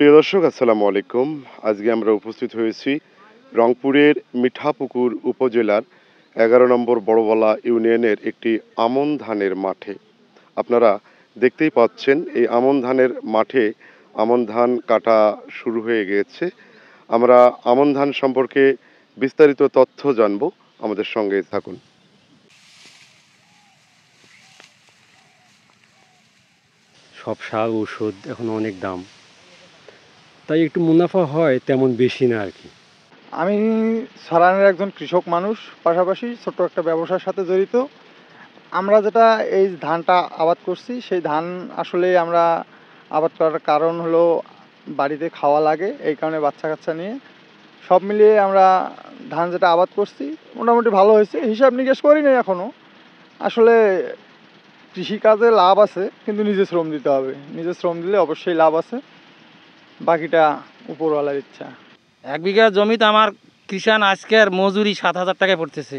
প্রিয় দর্শক আসসালামু আলাইকুম। আজকে আমরা উপস্থিত হয়েছি রংপুরের মিঠাপুকুর উপজেলার ১১ নম্বর বড়বলা ইউনিয়নের একটি আমন ধানের মাঠে। আপনারা দেখতেই পাচ্ছেন এই আমন ধানের মাঠে আমন ধান কাটা শুরু হয়ে গিয়েছে। আমরা আমন ধান সম্পর্কে বিস্তারিত তথ্য জানবো, আমাদের সঙ্গে থাকুন। সব সার ওষুধ এখন অনেক দাম, তাই একটু মুনাফা হয়, তেমন বেশি না আর কি। আমি সারানের একজন কৃষক মানুষ, পাশাপাশি ছোট্ট একটা ব্যবসার সাথে জড়িত। আমরা যেটা এই ধানটা আবাদ করছি, সেই ধান আসলে আমরা আবাদ করার কারণ হলো বাড়িতে খাওয়া লাগে, এই কারণে বাচ্চা কাচ্চা নিয়ে সব মিলিয়ে আমরা ধান যেটা আবাদ করছি মোটামুটি ভালো হয়েছে। হিসাব নিকেশ করি নাই এখনও। আসলে কৃষিকাজে লাভ আছে, কিন্তু নিজে শ্রম দিতে হবে। নিজে শ্রম দিলে অবশ্যই লাভ আছে, বাকিটা উপরওয়ালার ইচ্ছা। 1 বিঘা জমিতে আমার কিষাণ আজকের মজুরি 7,000 টাকায় পড়তেছে,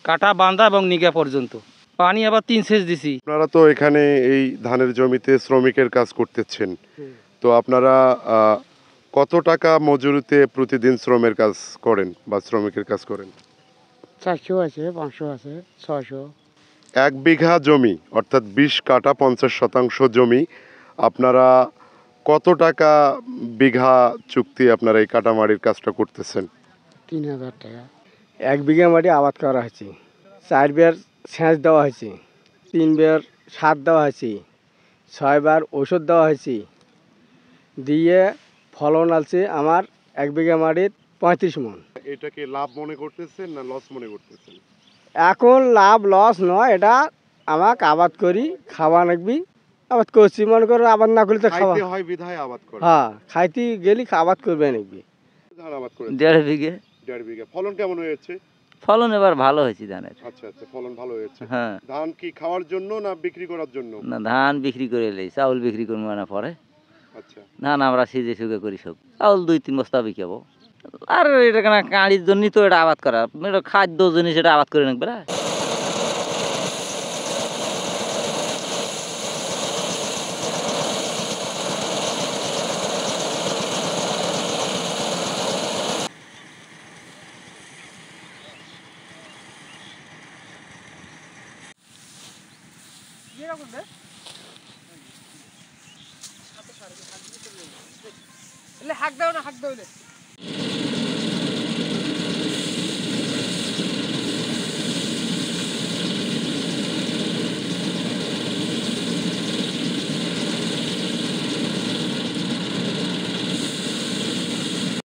কাটা বান্ধা এবং নিগা পর্যন্ত। পানি আবার 3 সেচ দিছি। আপনারা তো এখানে এই ধানের জমিতে শ্রমিকের কাজ করতেছেন, তো আপনারা কত টাকা মজুরিতে প্রতিদিন শ্রমের কাজ করেন বা শ্রমিকের কাজ করেন? 400 আছে, 500 আছে, 600। 1 বিঘা জমি অর্থাৎ 20 কাটা 50% জমি, আপনারা কত টাকা বিঘা চুক্তি আপনারা এই কাটামারির কাজটা করতেছেন? 3000 টাকা। 1 বিঘা মাটি আবাদ করা হয়েছে, 4 বার সেচ দেওয়া হয়েছে, 3 বার সার দেওয়া হয়েছে, 6 বার ওষুধ দেওয়া হয়েছে, দিয়ে ফলন আছে আমার 1 বিঘা মাটির 35 মণ। এটাকে লাভ মনে করতেছেন না লস মনে করতেছেন? এখন লাভ লস নয়, এটা আমাকে আবাদ করি, খাওয়া লাগবি। আবাদ করছি, মনে করো আবাদ না করলে তো খাওয়া খাইতে হয় বিধায় আবাদ করে। হ্যাঁ, খাইতে গেলি আবাদ করবে নাকি। ধান আবাদ করে 1.5 বিঘে 1.5 বিঘা। ফলন কেমন হয়েছে? ফলন এবার ভালো হয়েছে ধানের। আচ্ছা আচ্ছা, ফলন ভালো হয়েছে। হ্যাঁ, ধান কি খাওয়ার জন্য না বিক্রি করার জন্য? না ধান বিক্রি করে এলেই চাউল বিক্রি করবো না পরে। আচ্ছা, ধান আমরা সিজে সুগে করি সব, চাউল 2-3 বস্তা বিকাবো। আর এটা কেন কাঁড়ির জন্যই তো এটা আবাদ করা, এটা খাদ্য জিনিস, এটা আবাদ করে নেবে না। হাক দাও না, হাক দাও।